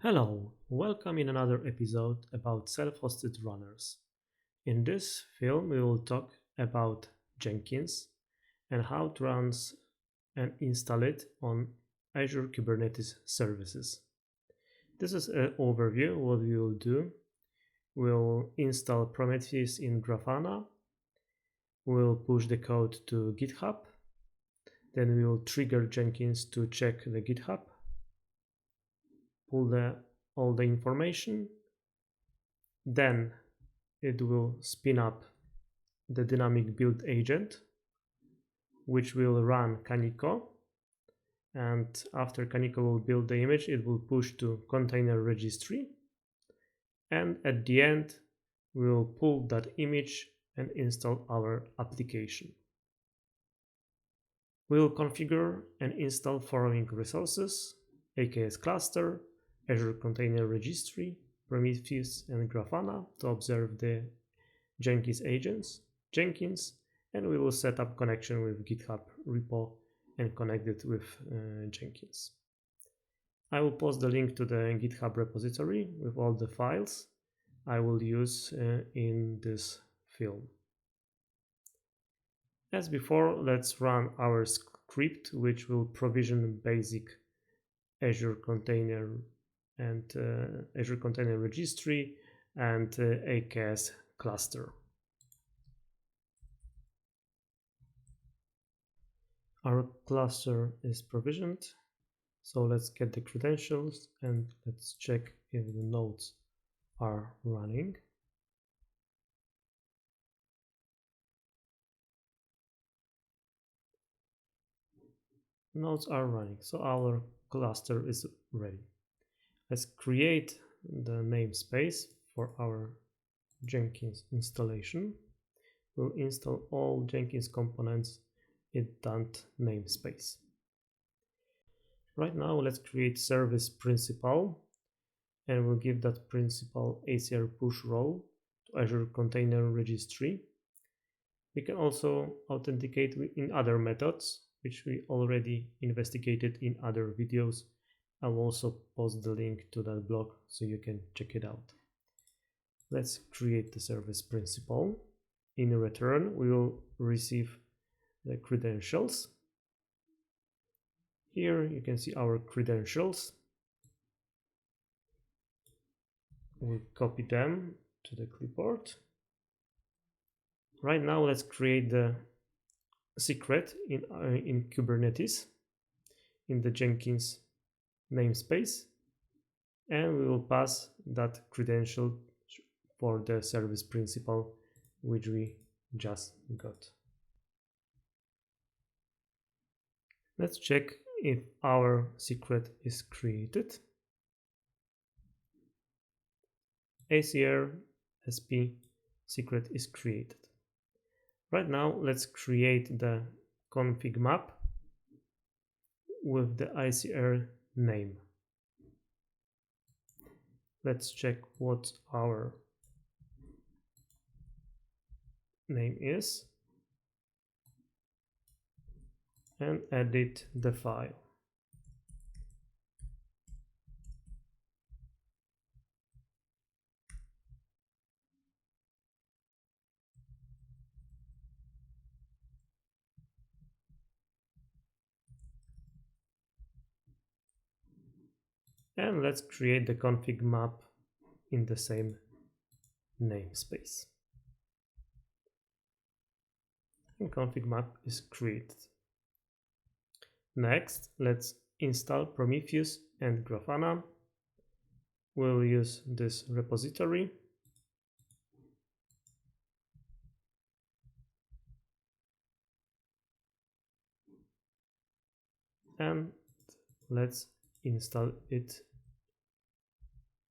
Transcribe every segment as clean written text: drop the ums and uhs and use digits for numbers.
Hello, welcome in another episode about self-hosted runners. In this film, we will talk about Jenkins and how to run and install it on Azure Kubernetes Services. This is an overview. What we will do: we'll install Prometheus in Grafana. We'll push the code to GitHub. Then we will trigger Jenkins to check the GitHub. Pull all the information. Then it will spin up the dynamic build agent, which will run Kaniko. And after Kaniko will build the image, it will push to container registry. And at the end, we will pull that image and install our application. We will configure and install following resources: AKS cluster, Azure Container Registry, Prometheus, and Grafana to observe the Jenkins agents, and we will set up connection with GitHub repo and connect it with Jenkins. I will post the link to the GitHub repository with all the files I will use in this film. As before, let's run our script, which will provision basic Azure Container and Azure Container Registry and AKS cluster. Our cluster is provisioned, so let's get the credentials and let's check if the nodes are running. Nodes are running, so our cluster is ready. Let's create the namespace for our Jenkins installation. We'll install all Jenkins components in that namespace. Right now, let's create service principal, and we'll give that principal ACR push role to Azure Container Registry. We can also authenticate in other methods, which we already investigated in other videos. I will also post the link to that blog so you can check it out. Let's create the service principal. In return, we will receive the credentials. Here you can see our credentials. We'll copy them to the clipboard. Right now, let's create the secret in Kubernetes in the Jenkins namespace, and we will pass that credential for the service principal which we just got. Let's check if our secret is created. ACR SP secret is created. Right now, let's create the config map with the ACR name. Let's check what our name is and edit the file. And let's create the config map in the same namespace. And config map is created. Next, let's install Prometheus and Grafana. We'll use this repository. And let's install it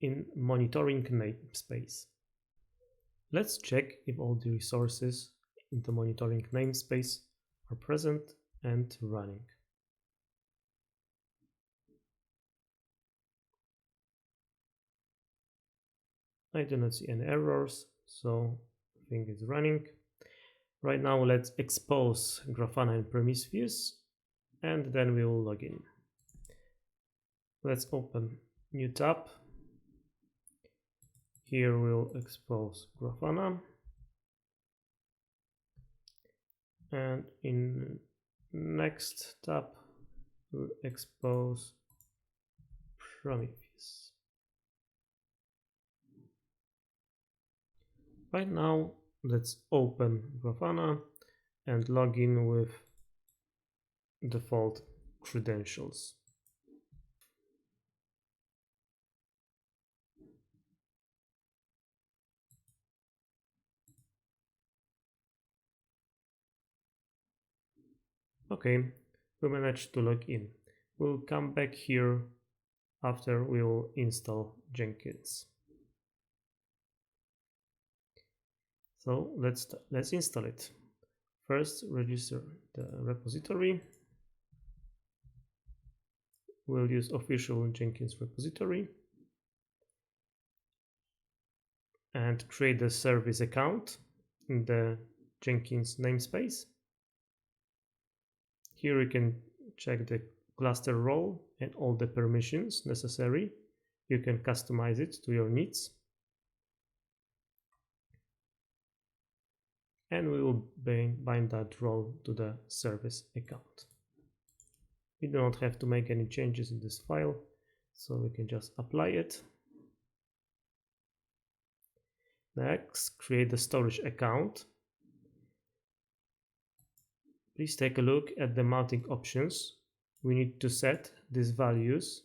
in monitoring namespace. Let's check if all the resources in the monitoring namespace are present and running. I do not see any errors, so I think it's running. Right now, let's expose Grafana and Prometheus, and then we will log in. Let's open new tab. Here we'll expose Grafana, and in next tab we'll expose Prometheus. Right now, let's open Grafana and log in with default credentials. Okay, we managed to log in. We'll come back here after we will install Jenkins. So let's install it. First, register the repository. We'll use official Jenkins repository and create a service account in the Jenkins namespace. Here you can check the cluster role and all the permissions necessary. You can customize it to your needs. And we will bind that role to the service account. We do not have to make any changes in this file, so we can just apply it. Next, create the storage account. Please take a look at the mounting options. We need to set these values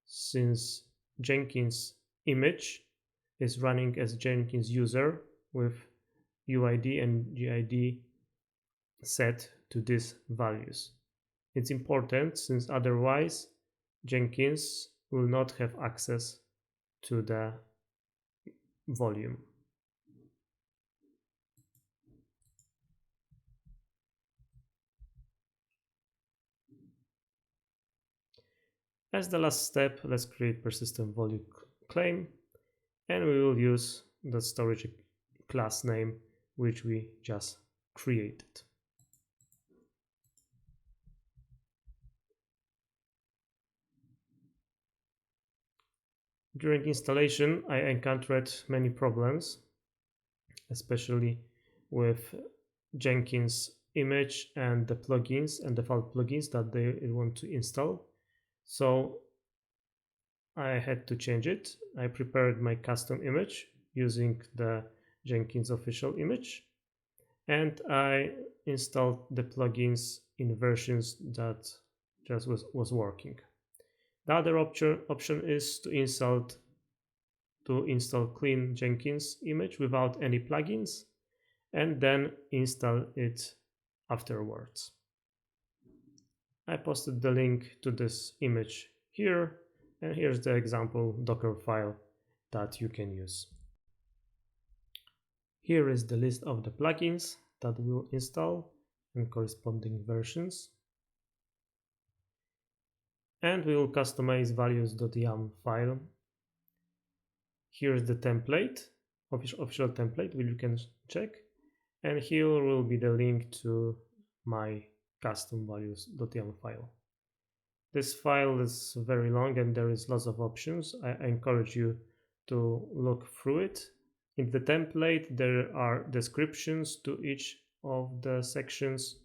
since Jenkins image is running as Jenkins user with UID and GID set to these values. It's important since otherwise Jenkins will not have access to the volume. As the last step, let's create persistent volume claim, and we will use the storage class name which we just created. During installation, I encountered many problems, especially with Jenkins image and the plugins and default plugins that they want to install. So I had to change it. I prepared my custom image using the Jenkins official image, and I installed the plugins in versions that just was working. The other option is to install clean Jenkins image without any plugins and then install it afterwards. I posted the link to this image here, and here's the example Docker file that you can use. Here is the list of the plugins that we'll install and corresponding versions. And we will customize values.yam file. Here's the template, official template, which you can check. And here will be the link to my custom values.yam file. This file is very long and there is lots of options. I encourage you to look through it. In the template, there are descriptions to each of the sections,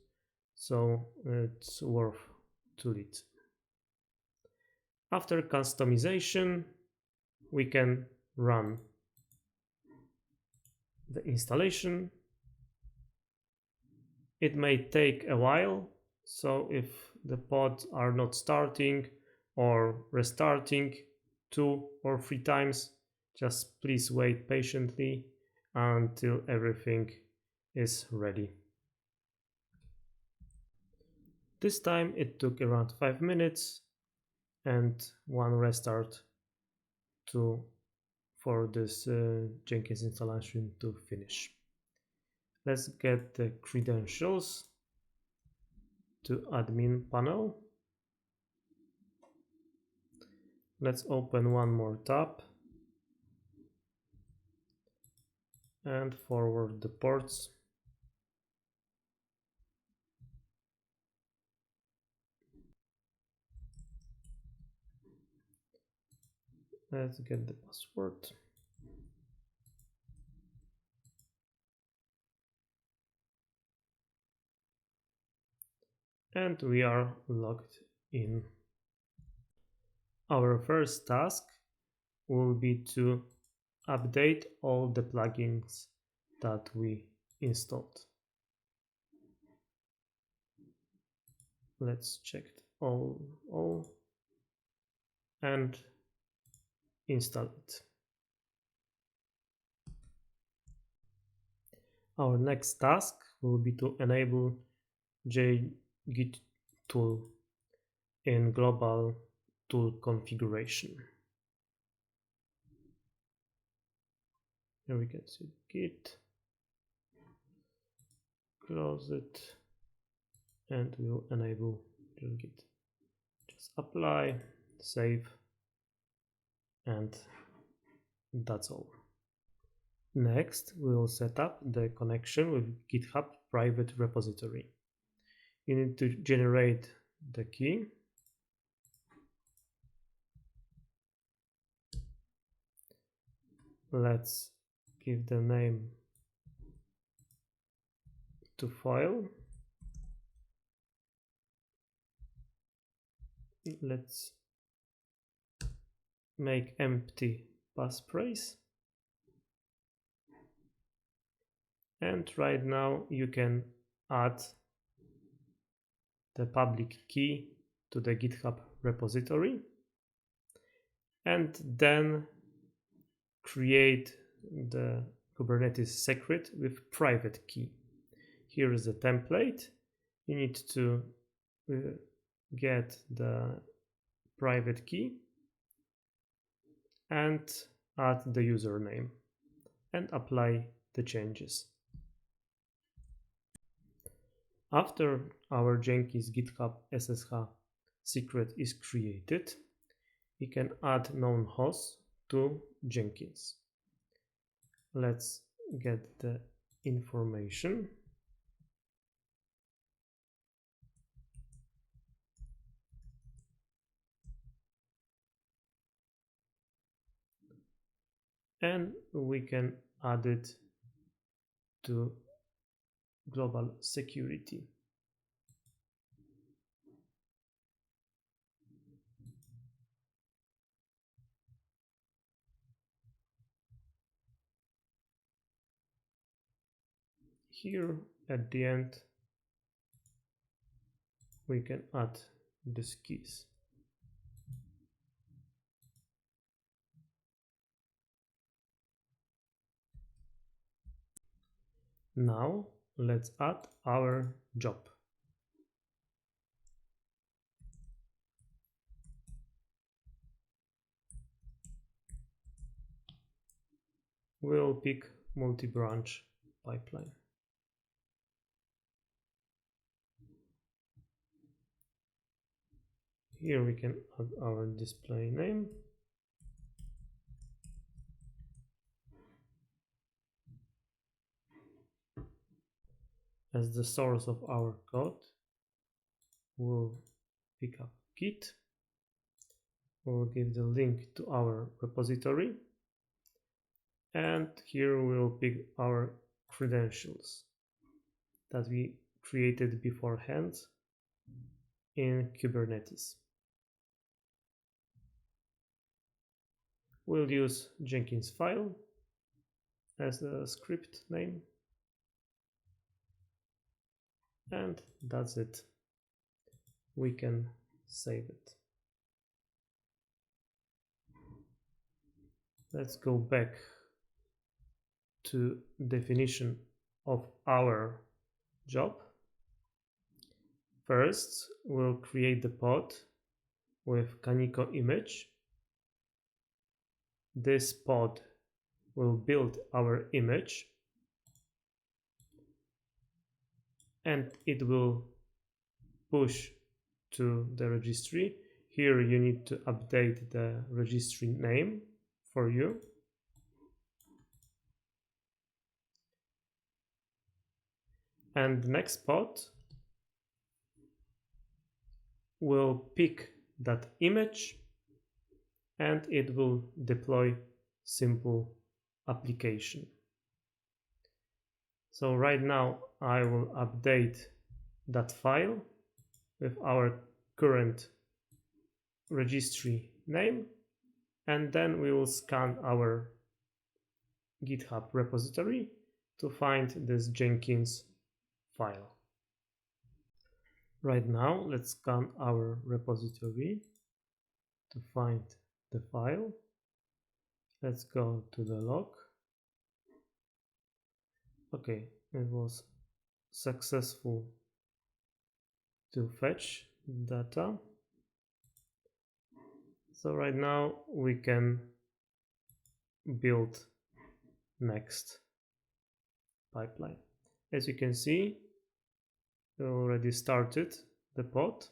so it's worth to read. After customization, we can run the installation. It may take a while, so if the pods are not starting or restarting 2 or 3 times, just please wait patiently until everything is ready. This time it took around 5 minutes and 1 restart for this Jenkins installation to finish. Let's get the credentials to admin panel. Let's open one more tab and forward the ports. Let's get the password. And we are logged in. Our first task will be to update all the plugins that we installed. Let's check all and install it. Our next task will be to enable JGit tool in global tool configuration. Here we can see Git, close it, and we'll enable JGit. Just apply, save, and that's all. Next, we will set up the connection with GitHub private repository. You need to generate the key. Let's give the name to file. Let's make empty passphrase. And right now you can add the public key to the GitHub repository and then create the Kubernetes secret with private key. Here is the template. You need to get the private key and add the username and apply the changes. After our Jenkins GitHub SSH secret is created, we can add known hosts to Jenkins. Let's get the information. And we can add it to global security. Here at the end, we can add these keys. Now let's add our job. We'll pick multi-branch pipeline. Here we can add our display name. As the source of our code, we'll pick up Git. We'll give the link to our repository. And here we'll pick our credentials that we created beforehand in Kubernetes. We'll use Jenkins file as the script name. And that's it. We can save it. Let's go back to definition of our job. First, we'll create the pod with Kaniko image. This pod will build our image and it will push to the registry. Here you need to update the registry name for you. And the next pod will pick that image and it will deploy simple application. So right now I will update that file with our current registry name, and then we will scan our GitHub repository to find this Jenkins file. Right now, let's scan our repository to find the file. Let's go to the log. Okay, it was successful to fetch data. So right now we can build next pipeline. As you can see, we already started the pod.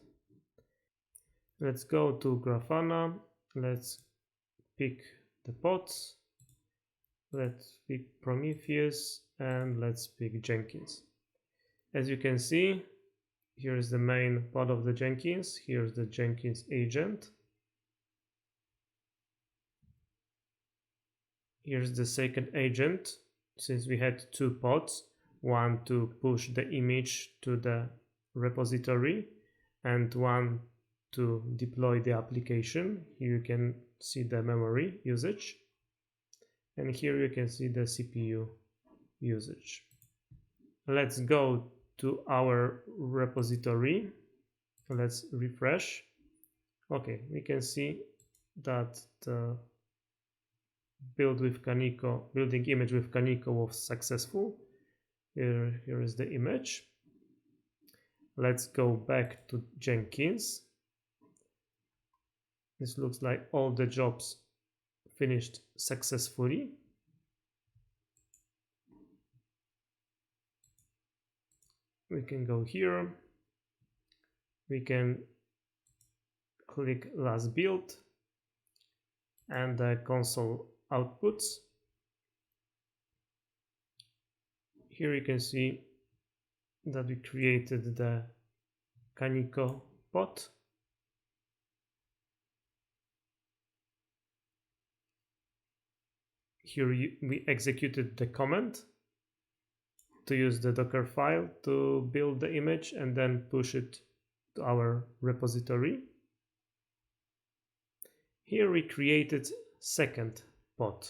Let's go to Grafana. Let's pick the pods. Let's pick Prometheus and let's pick Jenkins. As you can see, here is the main pod of the Jenkins. Here's the Jenkins agent. Here's the second agent, since we had two pods, one to push the image to the repository and one to deploy the application. Here you can see the memory usage, and here you can see the CPU usage. Let's go to our repository. Let's refresh. Okay, we can see that the building image with Kaniko was successful. Here is the image. Let's go back to Jenkins. This looks like all the jobs finished successfully. We can go here. We can click last build and the console outputs. Here you can see that we created the Kaniko pod. Here we executed the command to use the Docker file to build the image and then push it to our repository. Here we created second pod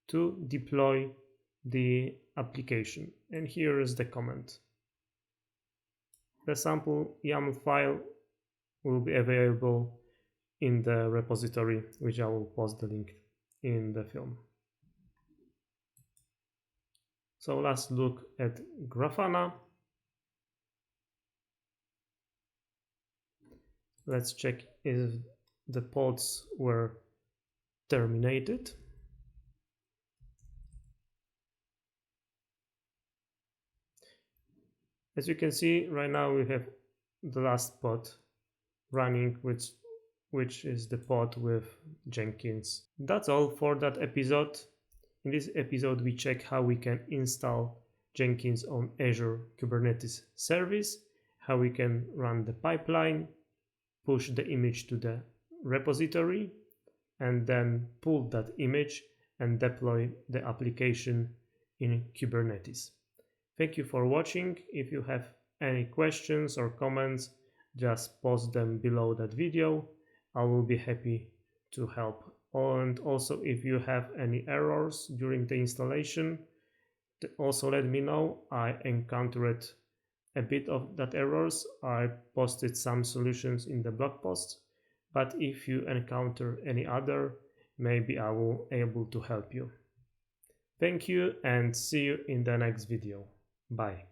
to deploy the application, and here is the command. The sample YAML file will be available in the repository, which I will post the link in the film. So let's look at Grafana. Let's check if the pods were terminated. As you can see, right now we have the last pod running, which is the pod with Jenkins. That's all for that episode. In this episode, we check how we can install Jenkins on Azure Kubernetes Service, how we can run the pipeline, push the image to the repository, and then pull that image and deploy the application in Kubernetes. Thank you for watching. If you have any questions or comments, just post them below that video. I will be happy to help. And also, if you have any errors during the installation, also let me know. I encountered a bit of that errors. I posted some solutions in the blog post, but if you encounter any other, maybe I will be able to help you. Thank you and see you in the next video. Bye.